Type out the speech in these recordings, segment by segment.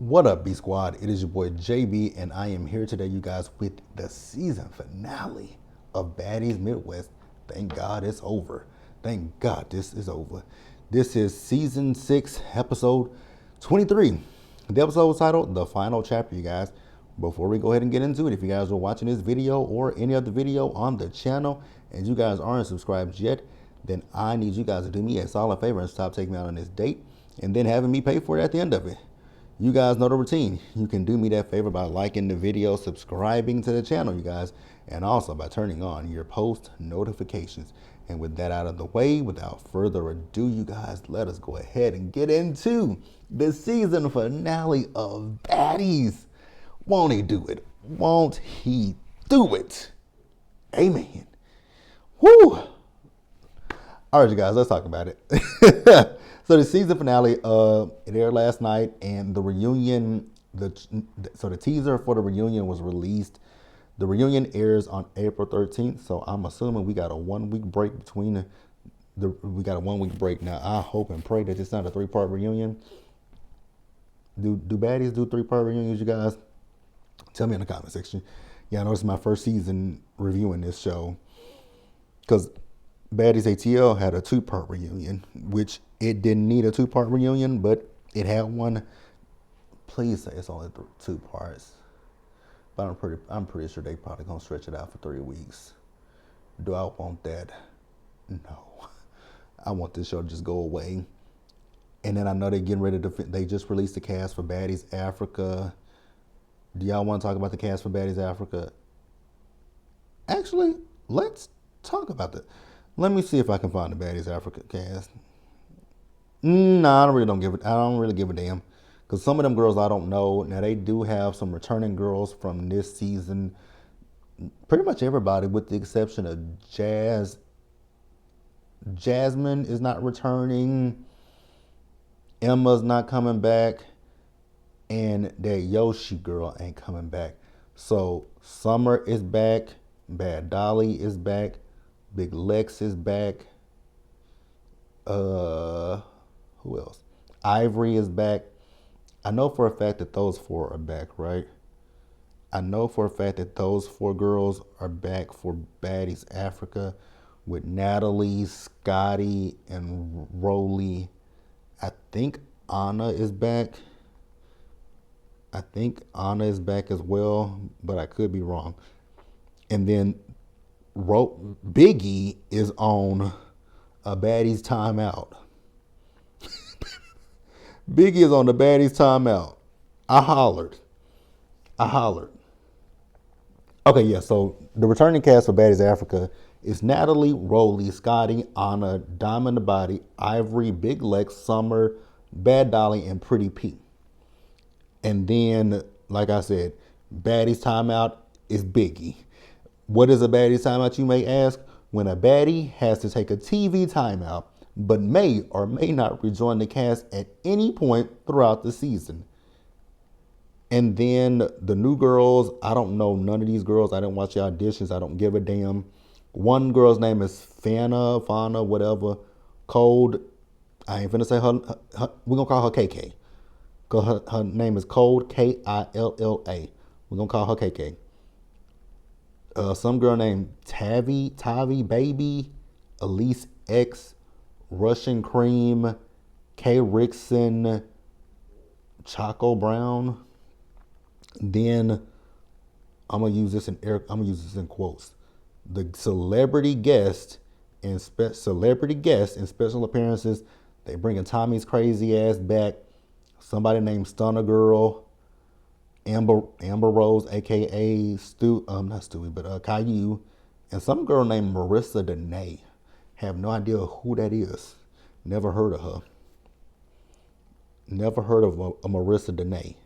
What up, B Squad? It is your boy JB, and I am here today, you guys, with the season finale of Baddies Midwest. Thank God it's over. Thank God this is over. This is season 6, episode 23. The episode was titled The Final Chapter, you guys. Before we go ahead and get into it, if you guys are watching this video or any other video on the channel and you guys aren't subscribed yet, then I need you guys to do me a solid favor and stop taking me out on this date and then having me pay for it at the end of it. You guys know the routine. You can do me that favor by liking the video, subscribing to the channel, you guys, and also by turning on your post notifications. And with that out of the way, without further ado, you guys, let us go ahead and get into the season finale of Baddies. Won't he do it? Won't he do it? Amen. Woo! All right, you guys, let's talk about it. So the season finale, it aired last night, and the reunion, so the teaser for the reunion was released. The reunion airs on April 13th, so I'm assuming we got a 1 week break between we got a 1 week break. Now, I hope and pray that it's not a 3-part reunion. Do Baddies do 3-part reunions, you guys? Tell me in the comment section. Yeah, I know this is my first season reviewing this show, because Baddies ATL had a 2-part reunion, which it didn't need a 2-part reunion, but it had one. Please say it's only 2 parts. But I'm pretty sure they probably gonna stretch it out for 3 weeks. Do I want that? No. I want this show to just go away. And then I know they're getting ready to, they just released the cast for Baddies Africa. Do y'all want to talk about the cast for Baddies Africa? Actually, let's talk about that. Let me see if I can find the Baddies Africa cast. Nah, I don't really give a damn. Because some of them girls I don't know. Now, they do have some returning girls from this season. Pretty much everybody, with the exception of Jasmine is not returning. Emma's not coming back. And that Yoshi girl ain't coming back. So, Summer is back. Bad Dolly is back. Big Lex is back. Who else? Ivory is back. I know for a fact that those 4 are back, right? I know for a fact that those 4 girls are back for Baddies Africa with Natalie, Scotty, and Rolly. I think Anna is back. I think Anna is back as well, but I could be wrong. And then Biggie is on a Baddies timeout. Biggie is on the Baddies timeout. I hollered. Okay, yeah, so the returning cast for Baddies Africa is Natalie, Rolly, Scotty, Anna, Diamond the Body, Ivory, Big Lex, Summer, Bad Dolly, and Pretty P. And then, like I said, Baddies timeout is Biggie. What is a Baddies timeout, you may ask? When a baddie has to take a TV timeout, but may or may not rejoin the cast at any point throughout the season. And then the new girls, I don't know none of these girls. I didn't watch the auditions. I don't give a damn. One girl's name is Fana, whatever. Cold. I ain't finna say her we're gonna call her KK. Cause her name is Cold, Killa. We're gonna call her KK. Some girl named Tavi Baby, Elise X, Russian Cream, K Rickson, Choco Brown. Then I'm gonna use this in quotes. The celebrity guest and special appearances. They bringing Tommy's crazy ass back. Somebody named Stunner Girl. Amber Rose, aka not Stewie, but Caillou, and some girl named Marissa Danae. Have no idea who that is. Never heard of her. Never heard of a Marissa Danae.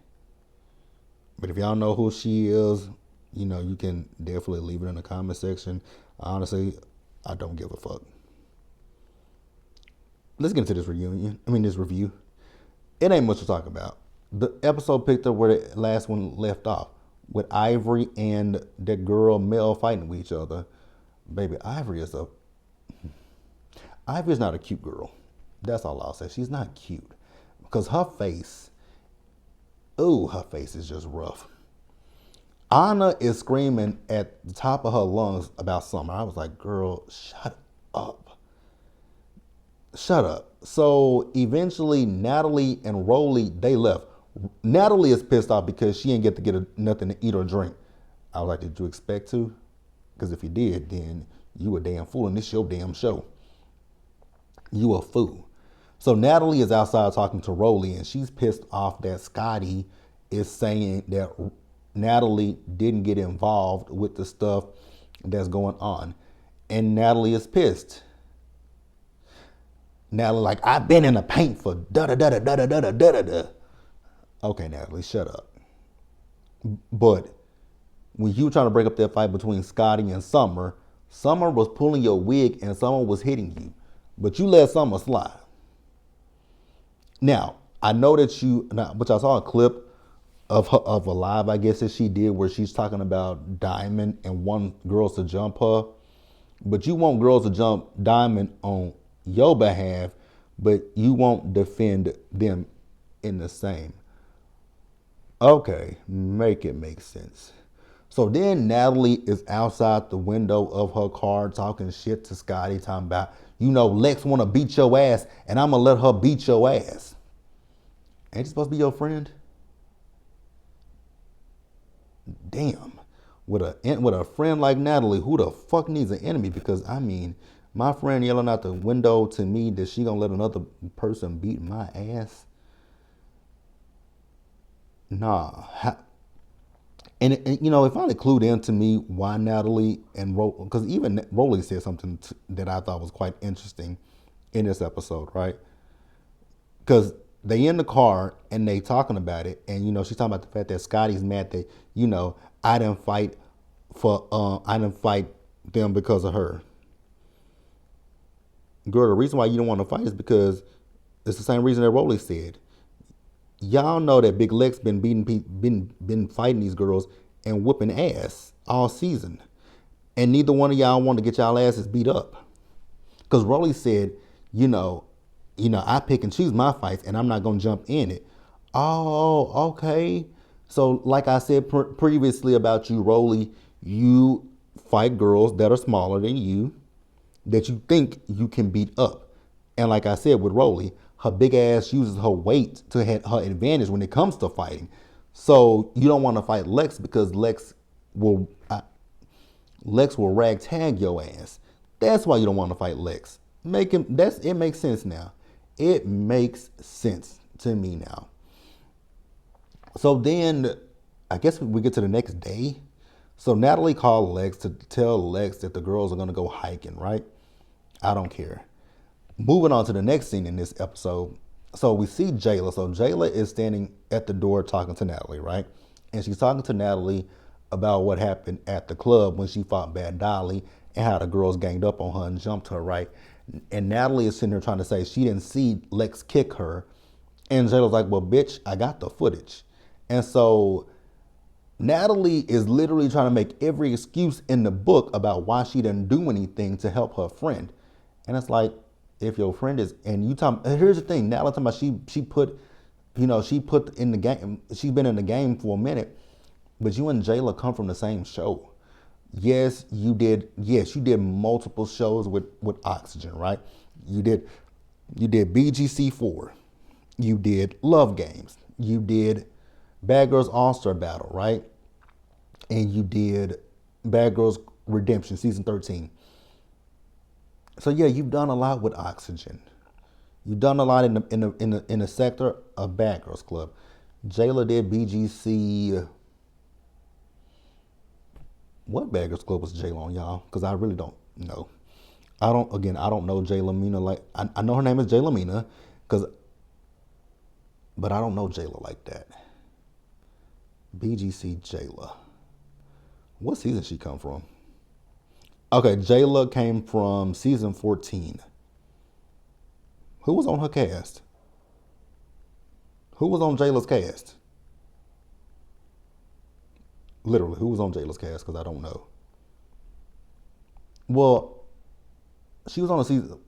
But if y'all know who she is, you know, you can definitely leave it in the comment section. Honestly, I don't give a fuck. Let's get into this review. It ain't much to talk about. The episode picked up where the last one left off, with Ivory and that girl Mel fighting with each other. Baby, Ivory is not a cute girl. That's all I'll say. She's not cute. Because her face, ooh, her face is just rough. Anna is screaming at the top of her lungs about Summer. I was like, girl, shut up. Shut up. So eventually, Natalie and Rolly, they left. Natalie is pissed off because she didn't get to get nothing to eat or drink. I was like, did you expect to? Because if you did, then you a damn fool, and this your damn show. You a fool. So Natalie is outside talking to Rolly, and she's pissed off that Scotty is saying that Natalie didn't get involved with the stuff that's going on. And Natalie is pissed. Natalie like, I've been in the paint for da-da-da-da-da-da-da-da-da. Okay, Natalie, shut up. But when you were trying to break up that fight between Scotty and Summer, Summer was pulling your wig and Summer was hitting you. But you let Summer slide. Now, I know that but I saw a clip of a live, I guess, that she did where she's talking about Diamond and want girls to jump her. But you want girls to jump Diamond on your behalf, but you won't defend them in the same. Okay, make it make sense. So then Natalie is outside the window of her car talking shit to Scotty, talking about, Lex want to beat your ass, and I'm going to let her beat your ass. Ain't you supposed to be your friend? Damn. With a friend like Natalie, who the fuck needs an enemy? Because, my friend yelling out the window to me that she going to let another person beat my ass? Nah. And it finally clued into me why Natalie and because even Rolly said something that I thought was quite interesting in this episode, right? Because they in the car and they talking about it, and she's talking about the fact that Scotty's mad that I didn't fight them because of her. Girl, the reason why you don't want to fight is because it's the same reason that Rolly said. Y'all know that Big Lex been fighting these girls and whooping ass all season, and neither one of y'all want to get y'all asses beat up. Because Rolly said, I pick and choose my fights, and I'm not gonna jump in it. Oh, okay. So, like I said previously about you, Rolly, you fight girls that are smaller than you, that you think you can beat up. And like I said with Rolly, her big ass uses her weight to her advantage when it comes to fighting. So you don't want to fight Lex because Lex will ragtag your ass. That's why you don't want to fight Lex. It makes sense now. It makes sense to me now. So then, I guess we get to the next day. So Natalie called Lex to tell Lex that the girls are going to go hiking, right? I don't care. Moving on to the next scene in this episode. So we see Jayla. So Jayla is standing at the door talking to Natalie, right? And she's talking to Natalie about what happened at the club when she fought Bad Dolly and how the girls ganged up on her and jumped her, right? And Natalie is sitting there trying to say she didn't see Lex kick her. And Jayla's like, well, bitch, I got the footage. And so Natalie is literally trying to make every excuse in the book about why she didn't do anything to help her friend. And it's like, if your friend is, and you tell me, here's the thing, Natalie talking about she put in the game, she's been in the game for a minute, but you and Jayla come from the same show. Yes, you did. Yes, you did multiple shows with Oxygen, right? You did BGC4. You did Love Games. You did Bad Girls All-Star Battle, right? And you did Bad Girls Redemption Season 13. So yeah, you've done a lot with Oxygen. You've done a lot in the sector of Bad Girls Club. Jayla did BGC. What Bad Girls Club was Jayla on, y'all? Because I really don't know. I don't know Jayla Mina like I know her name is Jayla Mina, but I don't know Jayla like that. BGC Jayla. What season she come from? Okay, Jayla came from season 14. Who was on her cast? Who was on Jayla's cast? Literally, who was on Jayla's cast? Because I don't know. Well, she was on a season.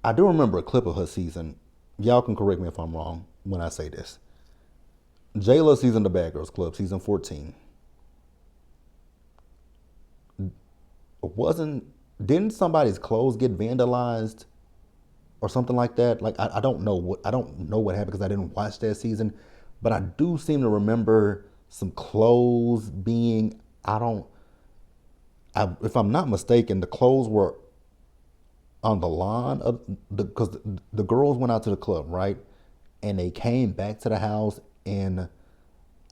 I do remember a clip of her season. Y'all can correct me if I'm wrong when I say this. Jayla season the Bad Girls Club, season 14. Wasn't didn't somebody's clothes get vandalized or something like that? Like I don't know what happened because I didn't watch that season, but I do seem to remember some clothes being if I'm not mistaken, the clothes were on the lawn of because the girls went out to the club, right? And they came back to the house, and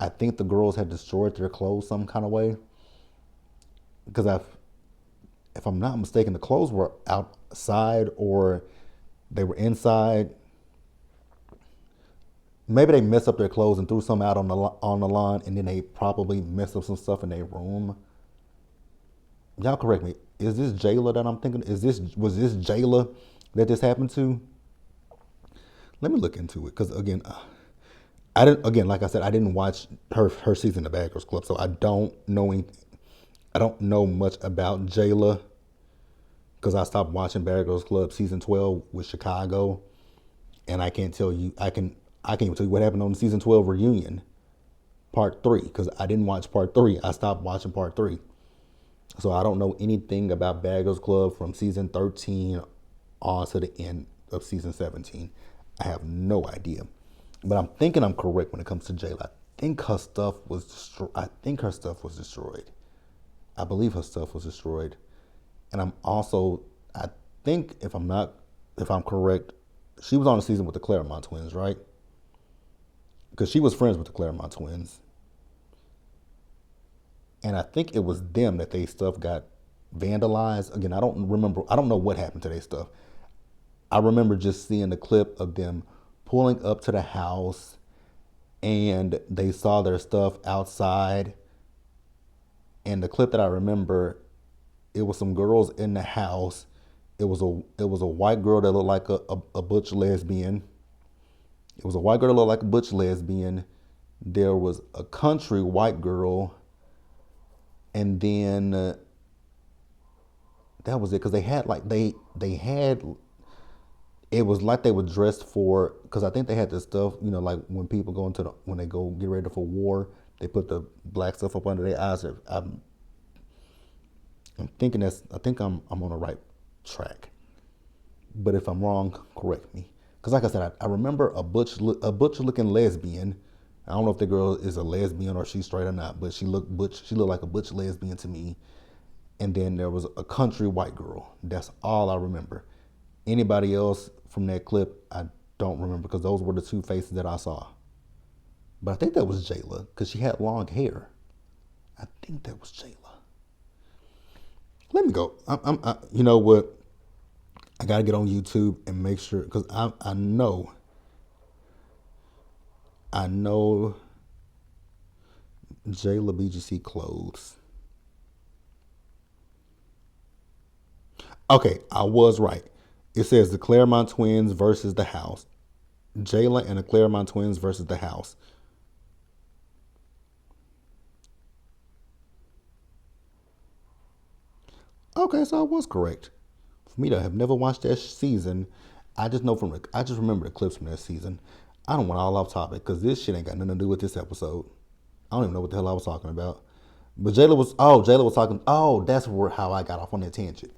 I think the girls had destroyed their clothes some kind of way. Because if I'm not mistaken, the clothes were outside or they were inside. Maybe they messed up their clothes and threw some out on the lawn, and then they probably messed up some stuff in their room. Y'all correct me. Is this Jayla that I'm thinking? Was this Jayla that this happened to? Let me look into it because again, I didn't. Again, like I said, I didn't watch her season of Bad Girls Club, so I don't know I don't know much about Jayla because I stopped watching Bad Girls Club season 12 with Chicago, and I can't tell you. I can't even tell you what happened on the season 12 reunion, part 3, because I didn't watch part 3. I stopped watching part 3. So I don't know anything about Bad Girls Club from season 13 on to the end of season 17. I have no idea. But I'm thinking I'm correct when it comes to Jayla. I think her stuff was destroyed. I believe her stuff was destroyed. And I think if I'm correct, she was on a season with the Claremont twins, right? Because she was friends with the Claremont twins. And I think it was them that they stuff got vandalized. Again, I don't know what happened to their stuff. I remember just seeing the clip of them pulling up to the house and they saw their stuff outside. And the clip that I remember, it was some girls in the house. It was a white girl that looked like a butch lesbian. It was a white girl that looked like a butch lesbian. There was a country white girl. And then that was it, because they had it was like they were dressed for, because I think they had this stuff, like when people go when they go get ready for war, they put the black stuff up under their eyes. I'm thinking I think I'm on the right track, but if I'm wrong, correct me. Because like I said, I remember a butch looking lesbian. I don't know if the girl is a lesbian or she's straight or not, but she looked butch. She looked like a butch lesbian to me. And then there was a country white girl. That's all I remember. Anybody else from that clip, I don't remember, because those were the two faces that I saw. But I think that was Jayla because she had long hair. I think that was Jayla. Let me go. You know what? I gotta get on YouTube and make sure, because I know Jayla BGC clothes. Okay, I was right. It says the Claremont twins versus the house. Jayla and the Claremont twins versus the house. Okay, so I was correct. For me to have never watched that season, I just remember the clips from that season. I don't want all off topic because this shit ain't got nothing to do with this episode. I don't even know what the hell I was talking about. But Jayla was talking. Oh, that's how I got off on that tangent.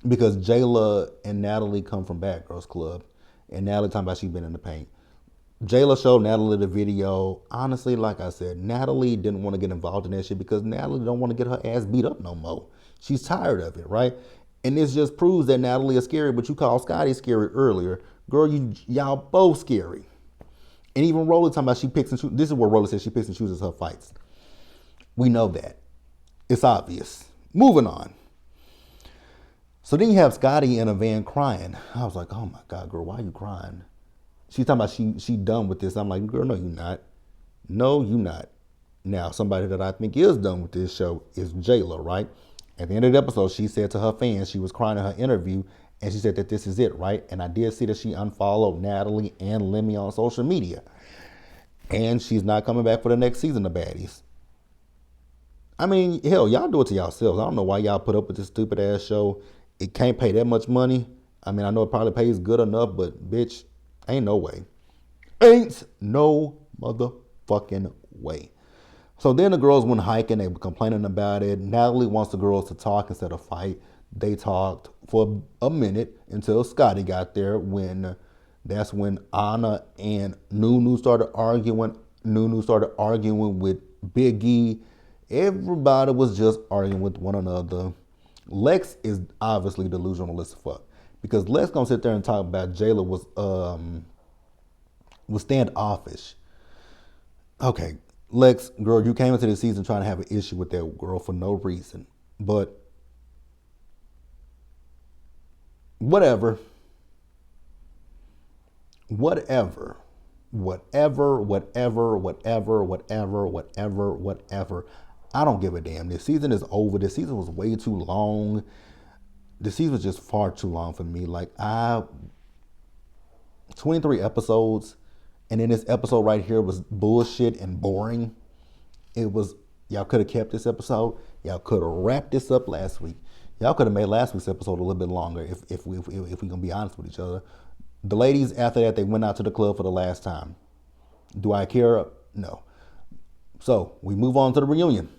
Because Jayla and Natalie come from Bad Girls Club, and Natalie talking about she been in the paint. Jayla showed Natalie the video. Honestly, like I said, Natalie didn't want to get involved in that shit because Natalie don't want to get her ass beat up no more. She's tired of it, right? And this just proves that Natalie is scary, but you called Scotty scary earlier. Girl, y'all both scary. And even Roller talking about she picks and chooses. This is where Roller says she picks and chooses her fights. We know that. It's obvious. Moving on. So then you have Scotty in a van crying. I was like, oh my God, girl, why are you crying? She's talking about she done with this. I'm like, girl, no, you not. No, you not. Now, somebody that I think is done with this show is Jayla, right? At the end of the episode, she said to her fans, she was crying in her interview, and she said that this is it, right? And I did see that she unfollowed Natalie and Lemmy on social media. And she's not coming back for the next season of Baddies. I mean, hell, y'all do it to yourselves. I don't know why y'all put up with this stupid ass show. It can't pay that much money. I mean, I know it probably pays good enough, but bitch, ain't no way. Ain't no mother fucking way. So then the girls went hiking. They were complaining about it. Natalie wants the girls to talk instead of fight. They talked for a minute until Scotty got there. That's when Anna and Nunu started arguing. Nunu started arguing with Biggie. Everybody was just arguing with one another. Lex is obviously delusional as fuck because Lex gonna sit there and talk about Jayla was standoffish. Okay, Lex, girl, you came into the season trying to have an issue with that girl for no reason. But whatever. Whatever. Whatever, whatever, whatever, whatever, whatever, whatever. I don't give a damn. This season is over. This season was way too long. This season was just far too long for me. 23 episodes, and then this episode right here was bullshit and boring. Y'all could have kept this episode. Y'all could have wrapped this up last week. Y'all could have made last week's episode a little bit longer if we gonna be honest with each other. The ladies after that, they went out to the club for the last time. Do I care? No. So we move on to the reunion.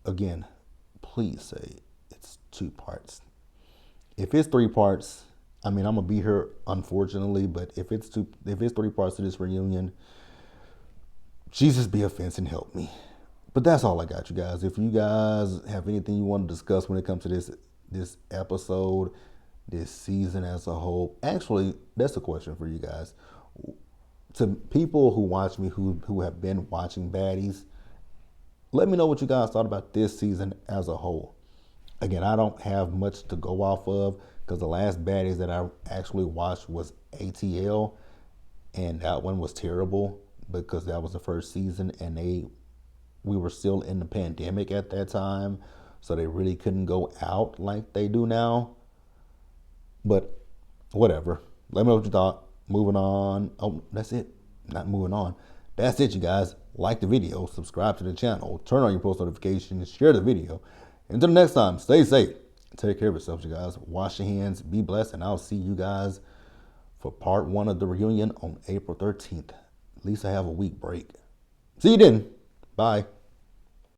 Again, please say it's 2 parts. If it's 3 parts, I mean I'm gonna be here unfortunately, but if it's 3 parts to this reunion, Jesus be offense and help me. But that's all I got, you guys. If you guys have anything you want to discuss when it comes to this episode, this season as a whole, actually, that's a question for you guys. To people who watch me, who have been watching Baddies, let me know what you guys thought about this season as a whole. Again, I don't have much to go off of because the last Baddies that I actually watched was ATL, and that one was terrible because that was the first season and we were still in the pandemic at that time, so they really couldn't go out like they do now. But whatever. Let me know what you thought. Moving on. Oh, that's it. Not moving on. That's it, you guys. Like the video, subscribe to the channel, turn on your post notifications, share the video. Until next time, stay safe. Take care of yourselves, you guys. Wash your hands, be blessed, and I'll see you guys for part 1 of the reunion on April 13th. At least I have a week break. See you then. Bye.